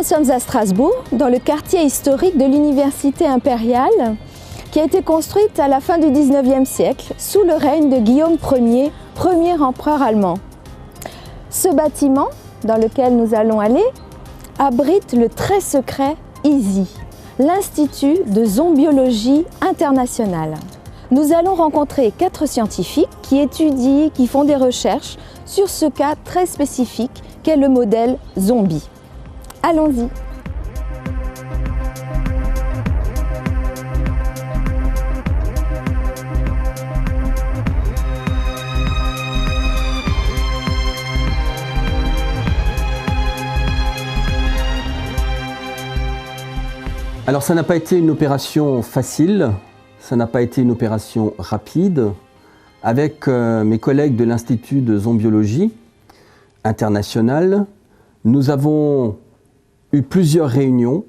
nous sommes à Strasbourg, dans le quartier historique de l'Université impériale, qui a été construite à la fin du XIXe siècle, sous le règne de Guillaume Ier, premier empereur allemand. Ce bâtiment, dans lequel nous allons aller, abrite le très secret ISI, l'Institut de Zombiologie internationale. Nous allons rencontrer 4 scientifiques qui étudient, qui font des recherches sur ce cas très spécifique qu'est le modèle zombie. Allons-y. Alors ça n'a pas été une opération facile, ça n'a pas été une opération rapide. Avec mes collègues de l'Institut de Zombiologie internationale, nous avons eu plusieurs réunions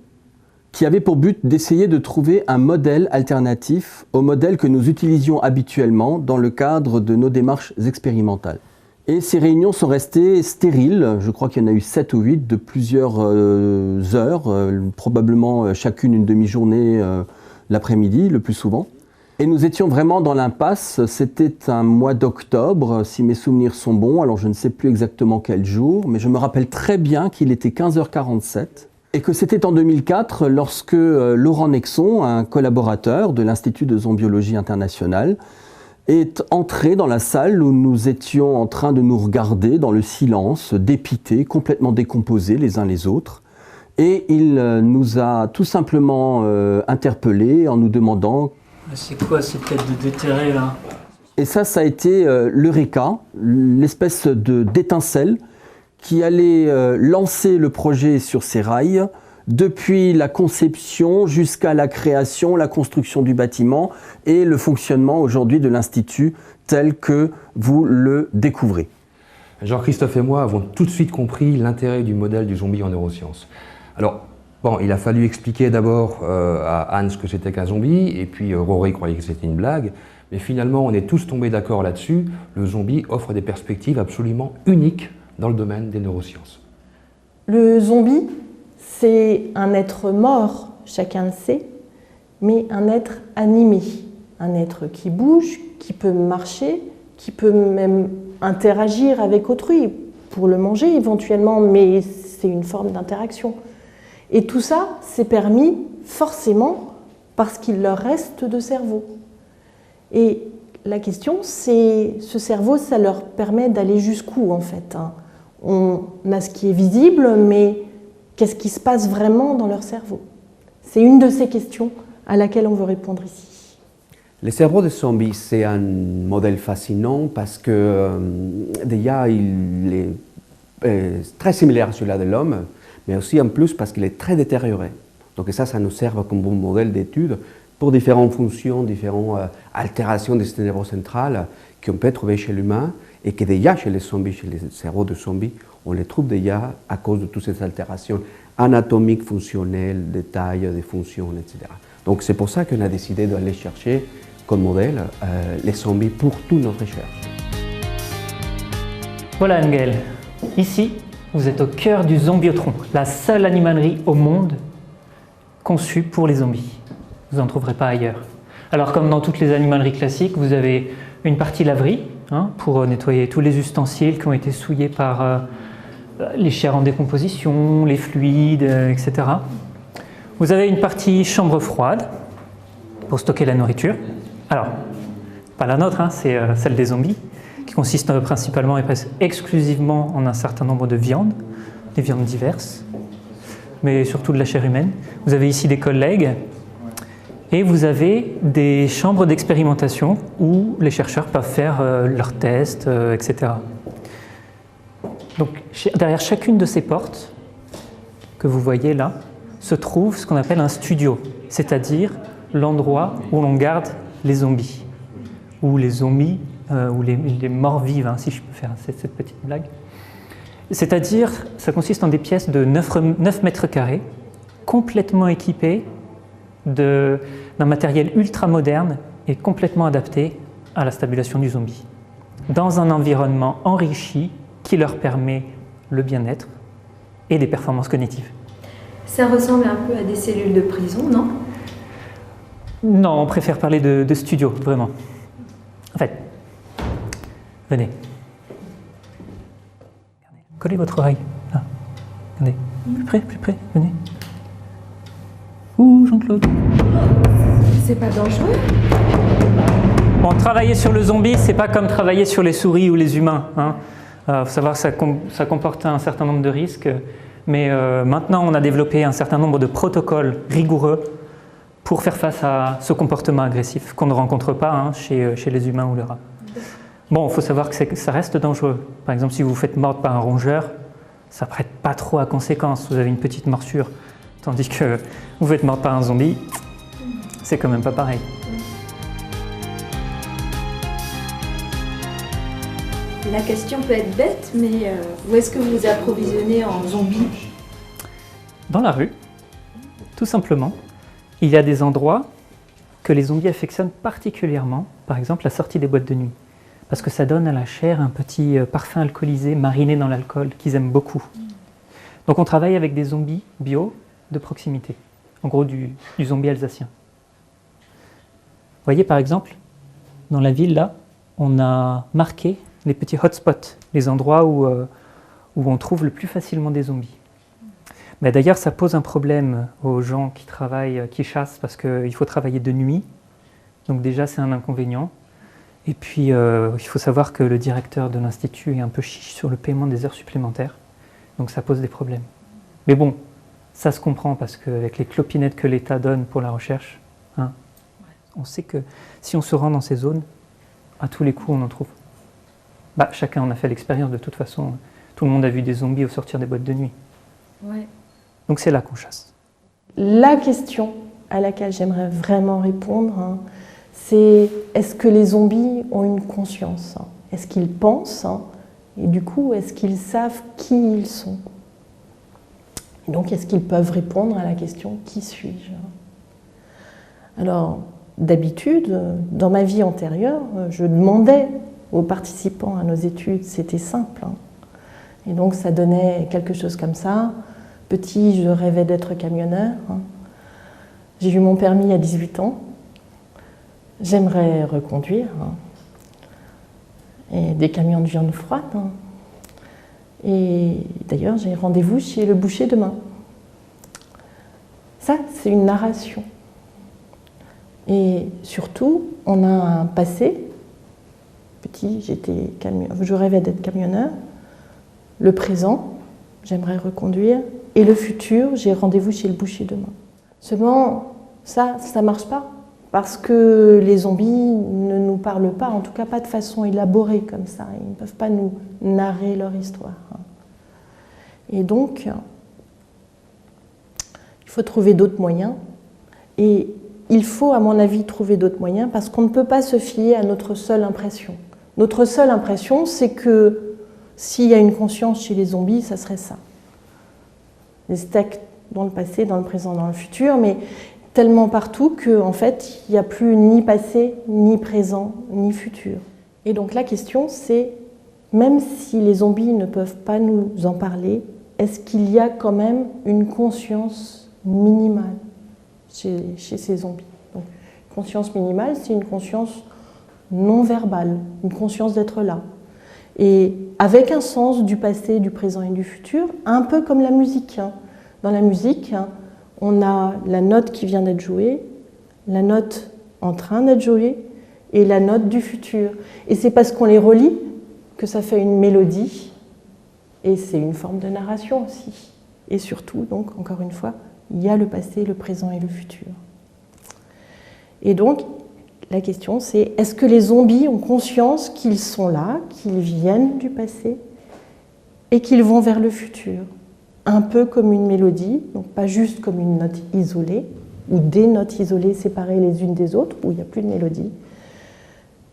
qui avaient pour but d'essayer de trouver un modèle alternatif au modèle que nous utilisions habituellement dans le cadre de nos démarches expérimentales. Et ces réunions sont restées stériles, je crois qu'il y en a eu 7 ou 8, de plusieurs heures, probablement chacune une demi-journée l'après-midi, le plus souvent. Et nous étions vraiment dans l'impasse, c'était un mois d'octobre, si mes souvenirs sont bons, alors je ne sais plus exactement quel jour, mais je me rappelle très bien qu'il était 15h47 et que c'était en 2004 lorsque Laurent Nexon, un collaborateur de l'Institut de Zombiologie internationale, est entré dans la salle où nous étions en train de nous regarder dans le silence, dépités, complètement décomposés les uns les autres. Et il nous a tout simplement interpellés en nous demandant: c'est quoi cette tête de déterré là? Et ça a été l'Eureka, l'espèce d'étincelle qui allait lancer le projet sur ses rails, depuis la conception jusqu'à la création, la construction du bâtiment et le fonctionnement aujourd'hui de l'Institut tel que vous le découvrez. Jean-Christophe et moi avons tout de suite compris l'intérêt du modèle du zombie en neurosciences. Alors, bon, il a fallu expliquer d'abord à Anne ce que c'était qu'un zombie, et puis Rory croyait que c'était une blague, mais finalement on est tous tombés d'accord là-dessus, le zombie offre des perspectives absolument uniques dans le domaine des neurosciences. Le zombie, c'est un être mort, chacun le sait, mais un être animé, un être qui bouge, qui peut marcher, qui peut même interagir avec autrui, pour le manger éventuellement, mais c'est une forme d'interaction. Et tout ça, c'est permis forcément parce qu'il leur reste de cerveau. Et la question, c'est, ce cerveau, ça leur permet d'aller jusqu'où en fait? On a ce qui est visible, mais qu'est-ce qui se passe vraiment dans leur cerveau? C'est une de ces questions à laquelle on veut répondre ici. Le cerveau des zombies, c'est un modèle fascinant parce que déjà, il est très similaire à celui de l'homme, mais aussi en plus parce qu'il est très détérioré. Donc ça nous sert comme bon modèle d'étude pour différentes fonctions, différentes altérations du système nerveux central qu'on peut trouver chez l'humain et que déjà chez les zombies, chez les cerveaux de zombies, on les trouve déjà à cause de toutes ces altérations anatomiques, fonctionnelles, de taille, de fonction, etc. Donc c'est pour ça qu'on a décidé d'aller chercher comme modèle les zombies pour toutes nos recherches. Voilà Engel, ici vous êtes au cœur du Zombiotron, la seule animalerie au monde conçue pour les zombies. Vous n'en trouverez pas ailleurs. Alors comme dans toutes les animaleries classiques, vous avez une partie laverie, pour nettoyer tous les ustensiles qui ont été souillés par les chairs en décomposition, les fluides, etc. Vous avez une partie chambre froide pour stocker la nourriture. Alors, pas la nôtre, c'est celle des zombies, qui consiste principalement et presque exclusivement en un certain nombre de viandes, des viandes diverses, mais surtout de la chair humaine. Vous avez ici des collègues et vous avez des chambres d'expérimentation où les chercheurs peuvent faire leurs tests, etc. Donc, derrière chacune de ces portes que vous voyez là, se trouve ce qu'on appelle un studio, c'est-à-dire l'endroit où l'on garde les zombies, ou les zombies, ou les morts-vives, si je peux faire cette petite blague. C'est-à-dire, ça consiste en des pièces de 9 mètres carrés, complètement équipées d'un matériel ultra moderne et complètement adapté à la stabulation du zombie, dans un environnement enrichi qui leur permet le bien-être et des performances cognitives. Ça ressemble un peu à des cellules de prison, non? Non, on préfère parler de studio, vraiment. En fait, venez. Collez votre oreille. Là. Regardez. Plus près, venez. Ouh, Jean-Claude. C'est pas dangereux? Bon, travailler sur le zombie, c'est pas comme travailler sur les souris ou les humains. Hein. Faut savoir que ça comporte un certain nombre de risques, mais maintenant on a développé un certain nombre de protocoles rigoureux pour faire face à ce comportement agressif qu'on ne rencontre pas hein, chez les humains ou les rats. Bon, il faut savoir que ça reste dangereux. Par exemple, si vous vous faites mordre par un rongeur, ça prête pas trop à conséquence. Vous avez une petite morsure, tandis que vous vous faites mordre par un zombie, c'est quand même pas pareil. La question peut être bête, mais où est-ce que vous vous approvisionnez en zombies? Dans la rue, tout simplement. Il y a des endroits que les zombies affectionnent particulièrement, par exemple la sortie des boîtes de nuit, parce que ça donne à la chair un petit parfum alcoolisé mariné dans l'alcool qu'ils aiment beaucoup. Donc on travaille avec des zombies bio de proximité, en gros du zombie alsacien. Vous voyez par exemple, dans la ville là, on a marqué les petits hotspots, les endroits où on trouve le plus facilement des zombies. Mais d'ailleurs, ça pose un problème aux gens qui travaillent, qui chassent, parce qu'il faut travailler de nuit. Donc déjà, c'est un inconvénient. Et puis, il faut savoir que le directeur de l'Institut est un peu chiche sur le paiement des heures supplémentaires. Donc ça pose des problèmes. Mais bon, ça se comprend, parce qu'avec les clopinettes que l'État donne pour la recherche, hein, on sait que si on se rend dans ces zones, à tous les coups, on en trouve. Bah, chacun en a fait l'expérience de toute façon. Tout le monde a vu des zombies au sortir des boîtes de nuit. Ouais. Donc c'est là qu'on chasse. La question à laquelle j'aimerais vraiment répondre, hein, c'est est-ce que les zombies ont une conscience, hein? Est-ce qu'ils pensent hein? Et du coup, est-ce qu'ils savent qui ils sont? Et donc, est-ce qu'ils peuvent répondre à la question « Qui suis-je » ? Alors, d'habitude, dans ma vie antérieure, je demandais aux participants à nos études, c'était simple. Hein. Et donc, ça donnait quelque chose comme ça. Petit, je rêvais d'être camionneur. Hein. J'ai eu mon permis à 18 ans. J'aimerais reconduire. Hein. Et des camions de viande froide. Hein. Et d'ailleurs, j'ai rendez-vous chez le boucher demain. Ça, c'est une narration. Et surtout, on a un passé. Petit, je rêvais d'être camionneur. Le présent, j'aimerais reconduire. Et le futur, j'ai rendez-vous chez le boucher demain. Seulement, ça ne marche pas. Parce que les zombies ne nous parlent pas, en tout cas pas de façon élaborée comme ça. Ils ne peuvent pas nous narrer leur histoire. Et donc, il faut trouver d'autres moyens. Et il faut, à mon avis, trouver d'autres moyens parce qu'on ne peut pas se fier à notre seule impression. Notre seule impression, c'est que s'il y a une conscience chez les zombies, ça serait ça. Les steaks dans le passé, dans le présent, dans le futur, mais tellement partout qu'en fait, il n'y a plus ni passé, ni présent, ni futur. Et donc la question, c'est, même si les zombies ne peuvent pas nous en parler, est-ce qu'il y a quand même une conscience minimale chez ces zombies? Donc, conscience minimale, c'est une conscience non verbale, une conscience d'être là. Et avec un sens du passé, du présent et du futur, un peu comme la musique. Dans la musique, on a la note qui vient d'être jouée, la note en train d'être jouée et la note du futur. Et c'est parce qu'on les relie que ça fait une mélodie et c'est une forme de narration aussi. Et surtout, donc, encore une fois, il y a le passé, le présent et le futur. Et donc, la question c'est, est-ce que les zombies ont conscience qu'ils sont là, qu'ils viennent du passé et qu'ils vont vers le futur ? Un peu comme une mélodie, donc pas juste comme une note isolée, ou des notes isolées séparées les unes des autres, où il n'y a plus de mélodie,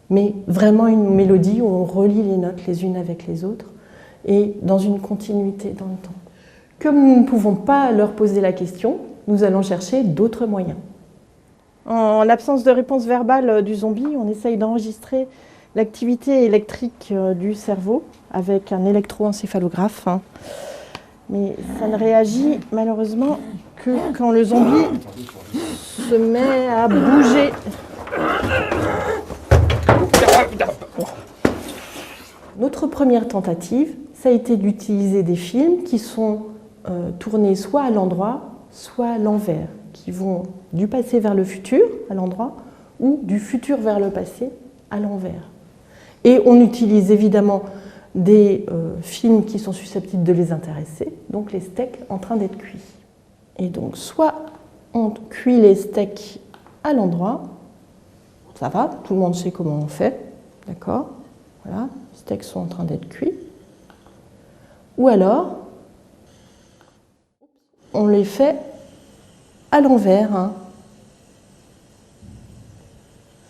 mais vraiment une mélodie où on relie les notes les unes avec les autres, et dans une continuité dans le temps. Comme nous ne pouvons pas leur poser la question, nous allons chercher d'autres moyens. En l'absence de réponse verbale du zombie, on essaye d'enregistrer l'activité électrique du cerveau avec un électroencéphalographe. mais ça ne réagit malheureusement que quand le zombie se met à bouger. Notre première tentative, ça a été d'utiliser des films qui sont tournés soit à l'endroit, soit à l'envers, qui vont du passé vers le futur, à l'endroit, ou du futur vers le passé, à l'envers. Et on utilise évidemment des films qui sont susceptibles de les intéresser, donc les steaks en train d'être cuits. Et donc, soit on cuit les steaks à l'endroit, ça va, tout le monde sait comment on fait, d'accord? Voilà, les steaks sont en train d'être cuits. Ou alors, on les fait à l'envers. Hein.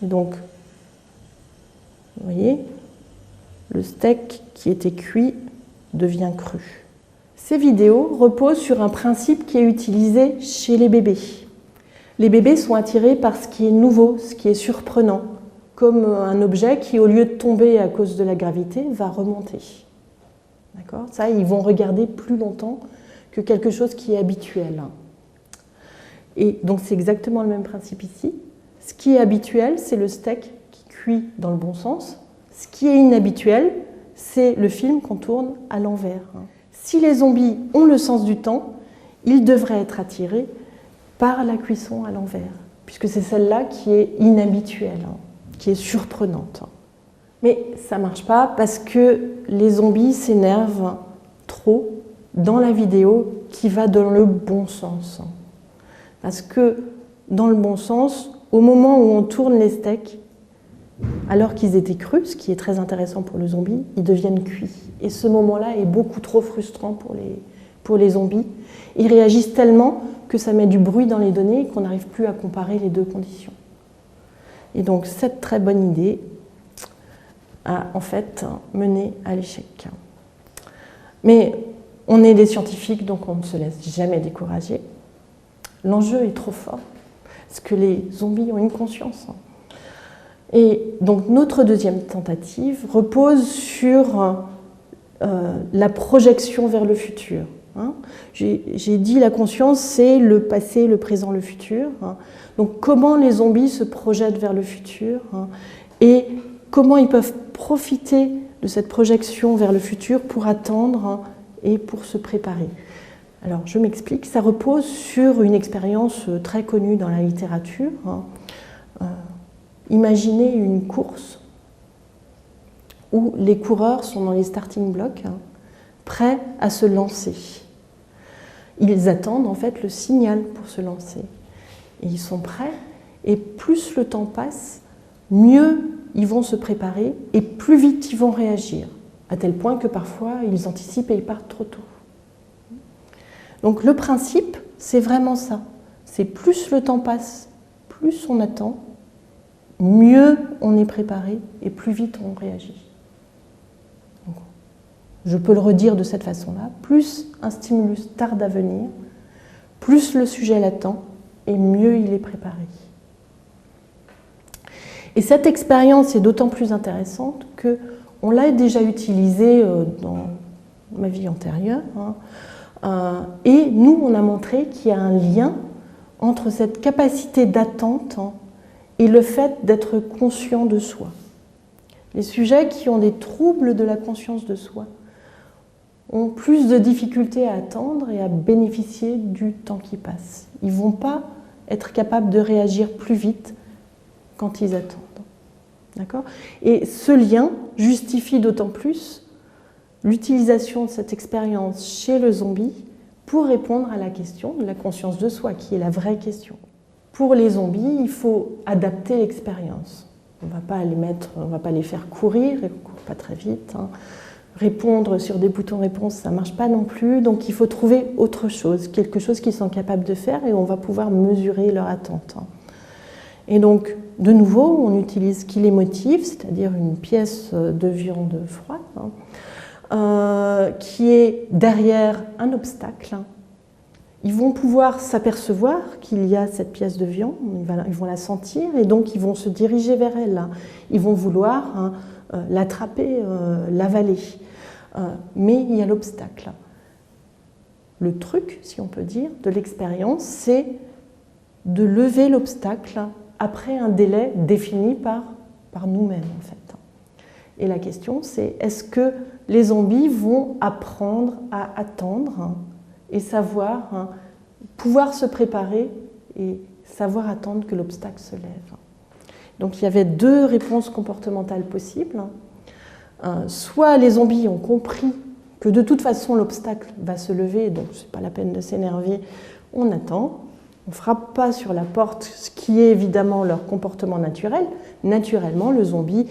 Et donc, vous voyez, le steak qui était cuit devient cru. Ces vidéos reposent sur un principe qui est utilisé chez les bébés. Les bébés sont attirés par ce qui est nouveau, ce qui est surprenant, comme un objet qui, au lieu de tomber à cause de la gravité, va remonter. D'accord ? Ça, ils vont regarder plus longtemps que quelque chose qui est habituel. Et donc, c'est exactement le même principe ici. Ce qui est habituel, c'est le steak qui cuit dans le bon sens. Ce qui est inhabituel, c'est le film qu'on tourne à l'envers. Si les zombies ont le sens du temps, ils devraient être attirés par la cuisson à l'envers, puisque c'est celle-là qui est inhabituelle, qui est surprenante. Mais ça ne marche pas parce que les zombies s'énervent trop dans la vidéo qui va dans le bon sens. Parce que dans le bon sens, au moment où on tourne les steaks, alors qu'ils étaient crus, ce qui est très intéressant pour le zombie, ils deviennent cuits. Et ce moment-là est beaucoup trop frustrant pour les zombies. Ils réagissent tellement que ça met du bruit dans les données et qu'on n'arrive plus à comparer les deux conditions. Et donc cette très bonne idée a en fait mené à l'échec. Mais on est des scientifiques, donc on ne se laisse jamais décourager. L'enjeu est trop fort, parce que les zombies ont une conscience. Et donc notre deuxième tentative repose sur la projection vers le futur. J'ai dit la conscience, c'est le passé, le présent, le futur. Donc comment les zombies se projettent vers le futur et comment ils peuvent profiter de cette projection vers le futur pour attendre et pour se préparer. Alors je m'explique, ça repose sur une expérience très connue dans la littérature. Imaginez une course où les coureurs sont dans les starting blocks, prêts à se lancer. Ils attendent en fait le signal pour se lancer. Et ils sont prêts, et plus le temps passe, mieux ils vont se préparer, et plus vite ils vont réagir, à tel point que parfois ils anticipent et ils partent trop tôt. Donc le principe, c'est vraiment ça. C'est plus le temps passe, plus on attend, mieux on est préparé, et plus vite on réagit. Je peux le redire de cette façon-là, plus un stimulus tarde à venir, plus le sujet l'attend et mieux il est préparé. Et cette expérience est d'autant plus intéressante qu'on l'a déjà utilisée dans ma vie antérieure. Et nous, on a montré qu'il y a un lien entre cette capacité d'attente et le fait d'être conscient de soi. Les sujets qui ont des troubles de la conscience de soi ont plus de difficultés à attendre et à bénéficier du temps qui passe. Ils ne vont pas être capables de réagir plus vite quand ils attendent. D'accord ? Et ce lien justifie d'autant plus l'utilisation de cette expérience chez le zombie pour répondre à la question de la conscience de soi, qui est la vraie question. Pour les zombies, il faut adapter l'expérience. On ne va pas les faire courir, ils ne courent pas très vite. Répondre sur des boutons réponse, ça ne marche pas non plus. Donc il faut trouver autre chose, quelque chose qu'ils sont capables de faire et on va pouvoir mesurer leur attente. Et donc, de nouveau, on utilise ce qui les motive, c'est-à-dire une pièce de viande froide, qui est derrière un obstacle. Ils vont pouvoir s'apercevoir qu'il y a cette pièce de viande, ils vont la sentir et donc ils vont se diriger vers elle. Ils vont vouloir l'attraper, l'avaler. Mais il y a l'obstacle. le truc, si on peut dire, de l'expérience, c'est de lever l'obstacle après un délai défini par nous-mêmes, en fait. Et la question, c'est est-ce que les zombies vont apprendre à attendre et savoir, pouvoir se préparer et savoir attendre que l'obstacle se lève. Donc il y avait deux réponses comportementales possibles. Soit les zombies ont compris que de toute façon l'obstacle va se lever, donc c'est pas la peine de s'énerver, on attend, on ne frappe pas sur la porte, ce qui est évidemment leur comportement naturel. Naturellement, le zombie,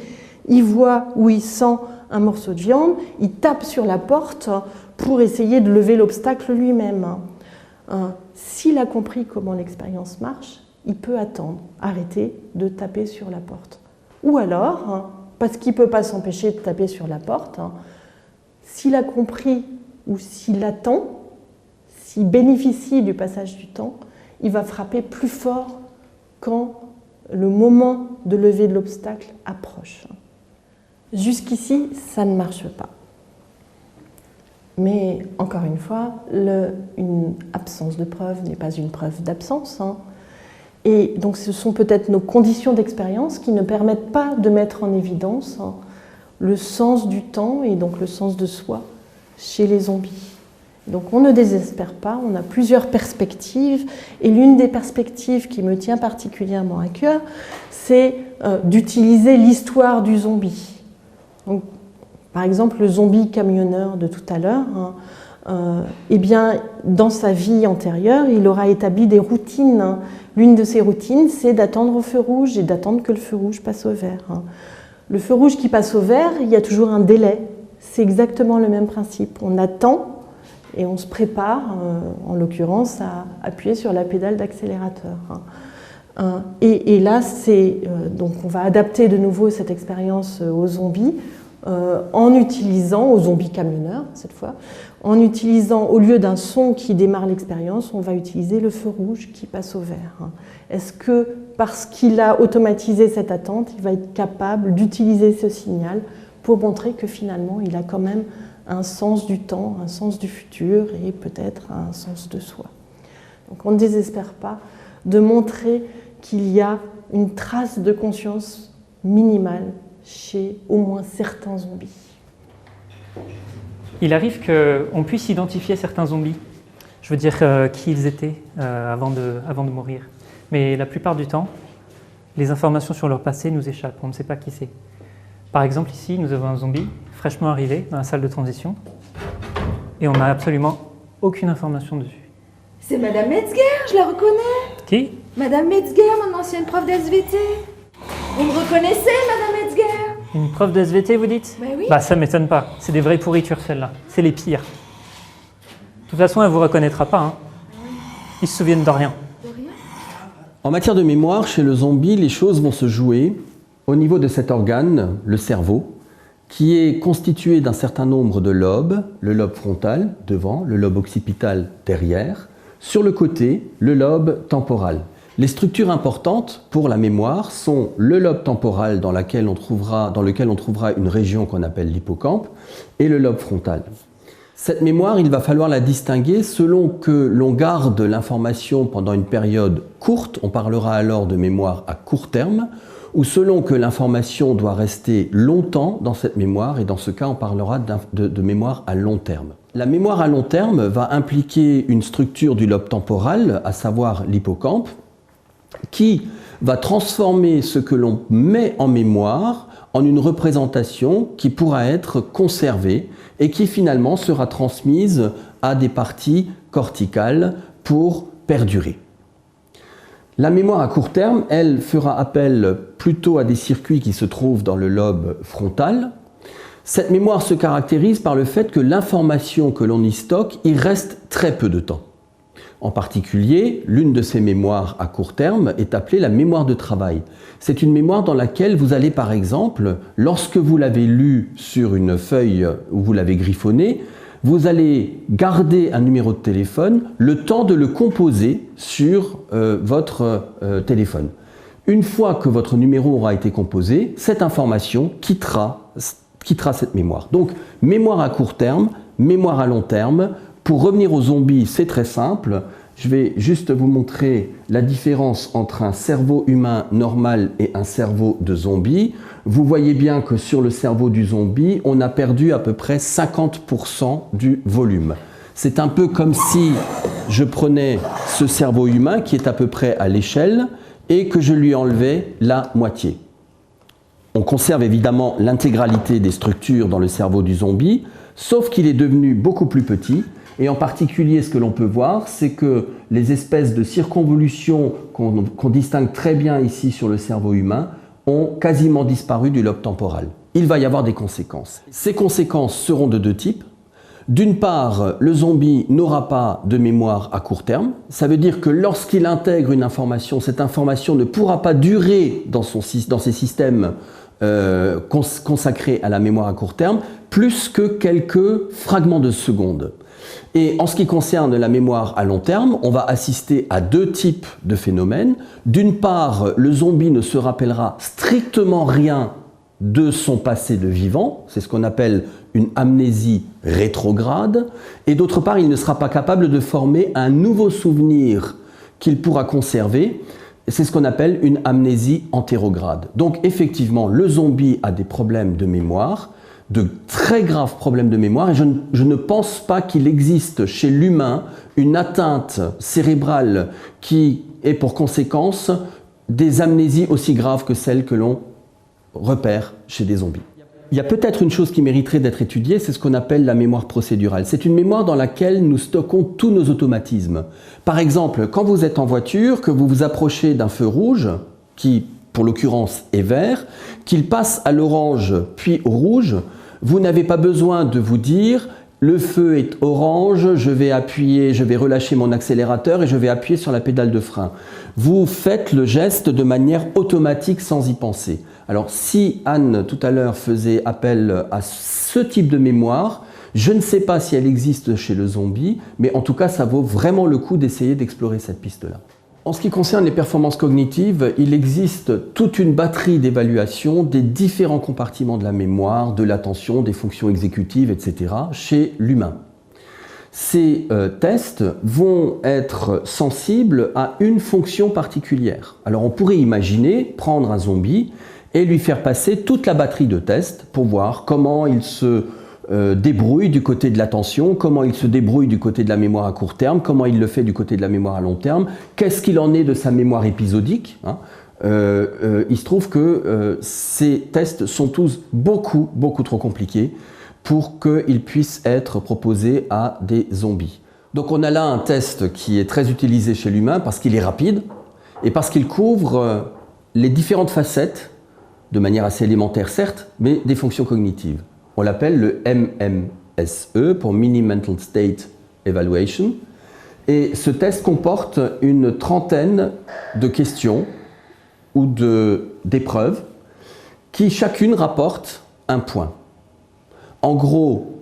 il voit ou il sent un morceau de viande, il tape sur la porte pour essayer de lever l'obstacle lui-même. S'il a compris comment l'expérience marche, il peut attendre, arrêter de taper sur la porte. Ou alors, parce qu'il ne peut pas s'empêcher de taper sur la porte, s'il a compris ou s'il attend, s'il bénéficie du passage du temps, il va frapper plus fort quand le moment de lever de l'obstacle approche. Jusqu'ici, ça ne marche pas. Mais encore une fois, une absence de preuve n'est pas une preuve d'absence. Et donc ce sont peut-être nos conditions d'expérience qui ne permettent pas de mettre en évidence le sens du temps et donc le sens de soi chez les zombies. Donc on ne désespère pas, on a plusieurs perspectives, et l'une des perspectives qui me tient particulièrement à cœur, c'est d'utiliser l'histoire du zombie. Donc, par exemple, le zombie camionneur de tout à l'heure, eh bien, dans sa vie antérieure, il aura établi des routines. L'une de ces routines, c'est d'attendre au feu rouge et d'attendre que le feu rouge passe au vert. Le feu rouge qui passe au vert, il y a toujours un délai. C'est exactement le même principe. On attend et on se prépare, en l'occurrence, à appuyer sur la pédale d'accélérateur. Et là, donc on va adapter de nouveau cette expérience aux zombies en utilisant, aux zombies camionneurs cette fois, en utilisant, au lieu d'un son qui démarre l'expérience, on va utiliser le feu rouge qui passe au vert. Est-ce que, parce qu'il a automatisé cette attente, il va être capable d'utiliser ce signal pour montrer que finalement, il a quand même un sens du temps, un sens du futur et peut-être un sens de soi. Donc on ne désespère pas de montrer qu'il y a une trace de conscience minimale chez au moins certains zombies. Il arrive qu'on puisse identifier certains zombies, je veux dire qui ils étaient avant de mourir. Mais la plupart du temps, les informations sur leur passé nous échappent, on ne sait pas qui c'est. Par exemple, ici, nous avons un zombie fraîchement arrivé dans la salle de transition et on n'a absolument aucune information dessus. C'est Madame Metzger, je la reconnais. Qui ? Madame Metzger, mon ancienne prof d'SVT. Vous me reconnaissez, Madame Metzger? Une prof de SVT, vous dites ? Ben oui. Bah ça m'étonne pas, c'est des vraies pourritures celles-là, c'est les pires. De toute façon, elle ne vous reconnaîtra pas, hein. Ils se souviennent de rien. En matière de mémoire, chez le zombie, les choses vont se jouer au niveau de cet organe, le cerveau, qui est constitué d'un certain nombre de lobes, le lobe frontal devant, le lobe occipital derrière, sur le côté, le lobe temporal. Les structures importantes pour la mémoire sont le lobe temporal dans lequel on trouvera une région qu'on appelle l'hippocampe et le lobe frontal. Cette mémoire, il va falloir la distinguer selon que l'on garde l'information pendant une période courte, on parlera alors de mémoire à court terme, ou selon que l'information doit rester longtemps dans cette mémoire, et dans ce cas on parlera de mémoire à long terme. La mémoire à long terme va impliquer une structure du lobe temporal, à savoir l'hippocampe, qui va transformer ce que l'on met en mémoire en une représentation qui pourra être conservée et qui finalement sera transmise à des parties corticales pour perdurer. La mémoire à court terme, elle fera appel plutôt à des circuits qui se trouvent dans le lobe frontal. Cette mémoire se caractérise par le fait que l'information que l'on y stocke, il reste très peu de temps. En particulier, l'une de ces mémoires à court terme est appelée la mémoire de travail. C'est une mémoire dans laquelle vous allez, par exemple, lorsque vous l'avez lu sur une feuille où vous l'avez griffonné, vous allez garder un numéro de téléphone le temps de le composer sur votre téléphone. Une fois que votre numéro aura été composé, cette information quittera cette mémoire. Donc, mémoire à court terme, mémoire à long terme, pour revenir aux zombies, c'est très simple. Je vais juste vous montrer la différence entre un cerveau humain normal et un cerveau de zombie. Vous voyez bien que sur le cerveau du zombie, on a perdu à peu près 50% du volume. C'est un peu comme si je prenais ce cerveau humain qui est à peu près à l'échelle et que je lui enlevais la moitié. On conserve évidemment l'intégralité des structures dans le cerveau du zombie, sauf qu'il est devenu beaucoup plus petit. Et en particulier, ce que l'on peut voir, c'est que les espèces de circonvolutions qu'on distingue très bien ici sur le cerveau humain ont quasiment disparu du lobe temporal. Il va y avoir des conséquences. Ces conséquences seront de deux types. D'une part, le zombie n'aura pas de mémoire à court terme. Ça veut dire que lorsqu'il intègre une information, cette information ne pourra pas durer dans ses systèmes consacrés à la mémoire à court terme, plus que quelques fragments de secondes. Et en ce qui concerne la mémoire à long terme, on va assister à deux types de phénomènes. D'une part, le zombie ne se rappellera strictement rien de son passé de vivant, c'est ce qu'on appelle une amnésie rétrograde, et d'autre part, il ne sera pas capable de former un nouveau souvenir qu'il pourra conserver, c'est ce qu'on appelle une amnésie antérograde. Donc effectivement, le zombie a des problèmes de mémoire, de très graves problèmes de mémoire, et je ne pense pas qu'il existe chez l'humain une atteinte cérébrale qui ait pour conséquence des amnésies aussi graves que celles que l'on repère chez des zombies. Il y a peut-être une chose qui mériterait d'être étudiée, c'est ce qu'on appelle la mémoire procédurale. C'est une mémoire dans laquelle nous stockons tous nos automatismes. Par exemple, quand vous êtes en voiture, que vous vous approchez d'un feu rouge, qui pour l'occurrence est vert, qu'il passe à l'orange puis au rouge, vous n'avez pas besoin de vous dire « le feu est orange, je vais relâcher mon accélérateur et je vais appuyer sur la pédale de frein ». Vous faites le geste de manière automatique sans y penser. Alors si Anne tout à l'heure faisait appel à ce type de mémoire, je ne sais pas si elle existe chez le zombie, mais en tout cas ça vaut vraiment le coup d'essayer d'explorer cette piste-là. En ce qui concerne les performances cognitives, il existe toute une batterie d'évaluation des différents compartiments de la mémoire, de l'attention, des fonctions exécutives, etc. chez l'humain. Ces tests vont être sensibles à une fonction particulière. Alors on pourrait imaginer prendre un zombie et lui faire passer toute la batterie de tests pour voir comment il se débrouille du côté de l'attention, comment il se débrouille du côté de la mémoire à court terme, comment il le fait du côté de la mémoire à long terme, qu'est-ce qu'il en est de sa mémoire épisodique. Il se trouve que ces tests sont tous beaucoup trop compliqués pour qu'ils puissent être proposés à des zombies. Donc on a là un test qui est très utilisé chez l'humain parce qu'il est rapide et parce qu'il couvre les différentes facettes, de manière assez élémentaire certes, mais des fonctions cognitives. On l'appelle le MMSE pour Mini Mental State Evaluation. Et ce test comporte une trentaine de questions ou d'épreuves qui chacune rapporte un point. En gros,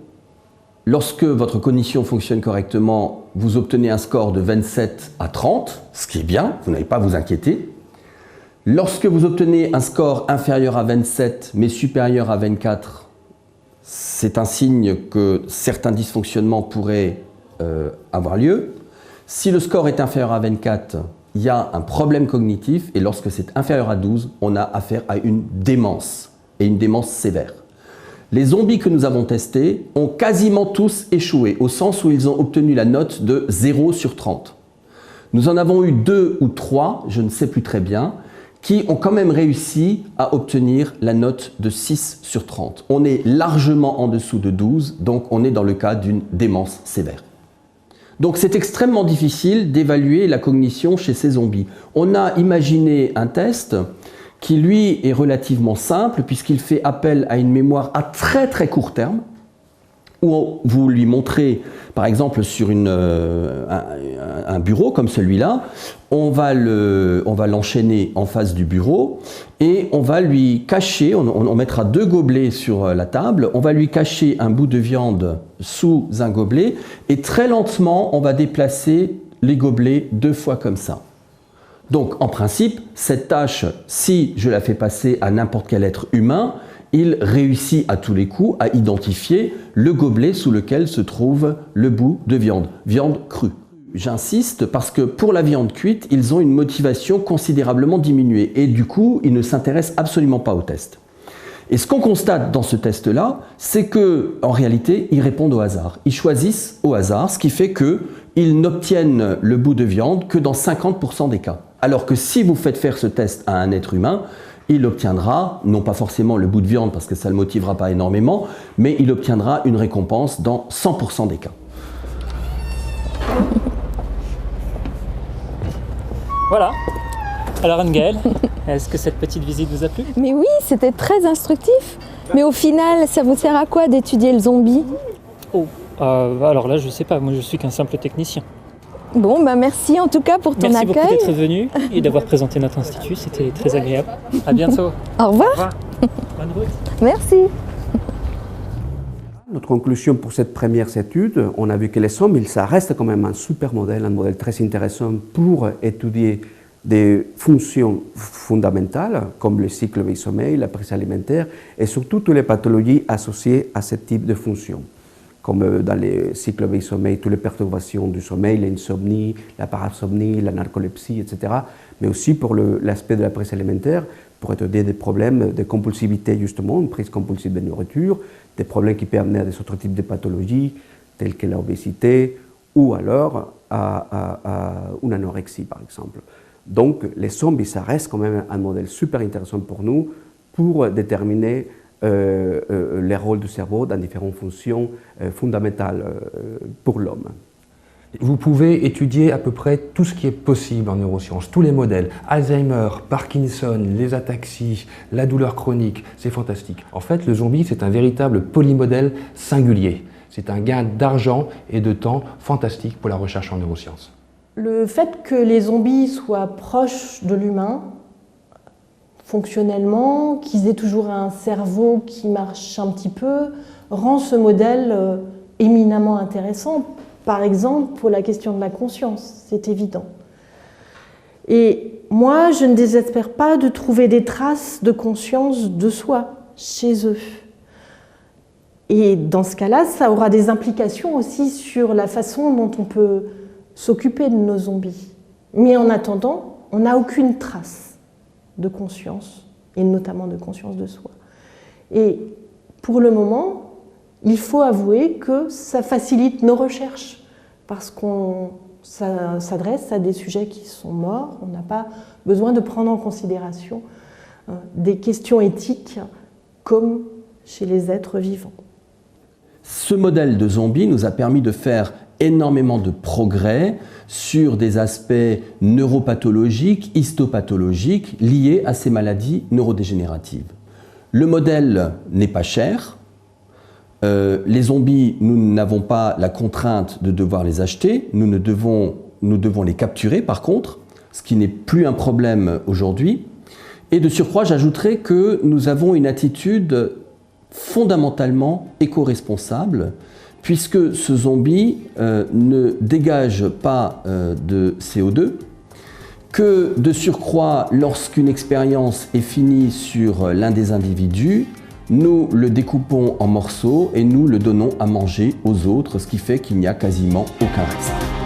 lorsque votre cognition fonctionne correctement, vous obtenez un score de 27 à 30, ce qui est bien, vous n'avez pas à vous inquiéter. Lorsque vous obtenez un score inférieur à 27 mais supérieur à 24, c'est un signe que certains dysfonctionnements pourraient avoir lieu. Si le score est inférieur à 24, il y a un problème cognitif, et lorsque c'est inférieur à 12, on a affaire à une démence, et une démence sévère. Les zombies que nous avons testés ont quasiment tous échoué, au sens où ils ont obtenu la note de 0 sur 30. Nous en avons eu 2 ou 3, je ne sais plus très bien, qui ont quand même réussi à obtenir la note de 6 sur 30. On est largement en dessous de 12, donc on est dans le cas d'une démence sévère. Donc c'est extrêmement difficile d'évaluer la cognition chez ces zombies. On a imaginé un test qui lui est relativement simple puisqu'il fait appel à une mémoire à très court terme, où vous lui montrez, par exemple sur un bureau comme celui-là, on va l'enchaîner en face du bureau et on va lui cacher, on mettra 2 gobelets sur la table, on va lui cacher un bout de viande sous un gobelet et très lentement on va déplacer les gobelets 2 fois comme ça. Donc en principe, cette tâche, si je la fais passer à n'importe quel être humain, il réussit à tous les coups à identifier le gobelet sous lequel se trouve le bout de viande crue. J'insiste parce que pour la viande cuite, ils ont une motivation considérablement diminuée et du coup, ils ne s'intéressent absolument pas au test. Et ce qu'on constate dans ce test-là, c'est qu'en réalité, ils répondent au hasard. Ils choisissent au hasard, ce qui fait qu'ils n'obtiennent le bout de viande que dans 50% des cas. Alors que si vous faites faire ce test à un être humain, il obtiendra, non pas forcément le bout de viande parce que ça ne le motivera pas énormément, mais il obtiendra une récompense dans 100% des cas. Voilà. Alors Anne-Gaëlle, est-ce que cette petite visite vous a plu? Mais oui, c'était très instructif. Mais au final, ça vous sert à quoi d'étudier le zombie? Oh, alors là, je sais pas, moi je suis qu'un simple technicien. Bon, ben merci en tout cas pour ton Merci accueil. beaucoup d'être venu et d'avoir présenté notre institut, c'était très agréable. À bientôt. Au revoir. Au revoir. Bonne route. Merci. Notre conclusion pour cette première étude, on a vu que les zombies, ça reste quand même un super modèle, un modèle très intéressant pour étudier des fonctions fondamentales comme le cycle veille-sommeil, la prise alimentaire et surtout toutes les pathologies associées à ce type de fonctions, comme dans les cycles veille-sommeil, toutes les perturbations du sommeil, l'insomnie, la parasomnie, la narcolepsie, etc. Mais aussi pour l'aspect de la prise alimentaire, pour étudier des problèmes de compulsivité justement, une prise compulsive de nourriture, des problèmes qui peuvent amener à des autres types de pathologies, telles que l'obésité ou alors à une anorexie par exemple. Donc les zombies, ça reste quand même un modèle super intéressant pour nous pour déterminer les rôles du cerveau dans différentes fonctions fondamentales pour l'homme. Vous pouvez étudier à peu près tout ce qui est possible en neurosciences, tous les modèles, Alzheimer, Parkinson, les ataxies, la douleur chronique, c'est fantastique. En fait, le zombie, c'est un véritable polymodèle singulier. C'est un gain d'argent et de temps fantastique pour la recherche en neurosciences. Le fait que les zombies soient proches de l'humain, fonctionnellement, qu'ils aient toujours un cerveau qui marche un petit peu, rend ce modèle éminemment intéressant. Par exemple, pour la question de la conscience, c'est évident. Et moi, je ne désespère pas de trouver des traces de conscience de soi chez eux. Et dans ce cas-là, ça aura des implications aussi sur la façon dont on peut s'occuper de nos zombies. Mais en attendant, on n'a aucune trace de conscience, et notamment de conscience de soi. Et pour le moment, il faut avouer que ça facilite nos recherches, parce qu'on s'adresse à des sujets qui sont morts, on n'a pas besoin de prendre en considération des questions éthiques comme chez les êtres vivants. Ce modèle de zombie nous a permis de faire énormément de progrès sur des aspects neuropathologiques, histopathologiques liés à ces maladies neurodégénératives. Le modèle n'est pas cher. Les zombies, nous n'avons pas la contrainte de devoir les acheter. Nous devons les capturer par contre, ce qui n'est plus un problème aujourd'hui. Et de surcroît, j'ajouterais que nous avons une attitude fondamentalement éco-responsable, puisque ce zombie ne dégage pas de CO2, que de surcroît, lorsqu'une expérience est finie sur l'un des individus, nous le découpons en morceaux et nous le donnons à manger aux autres, ce qui fait qu'il n'y a quasiment aucun risque.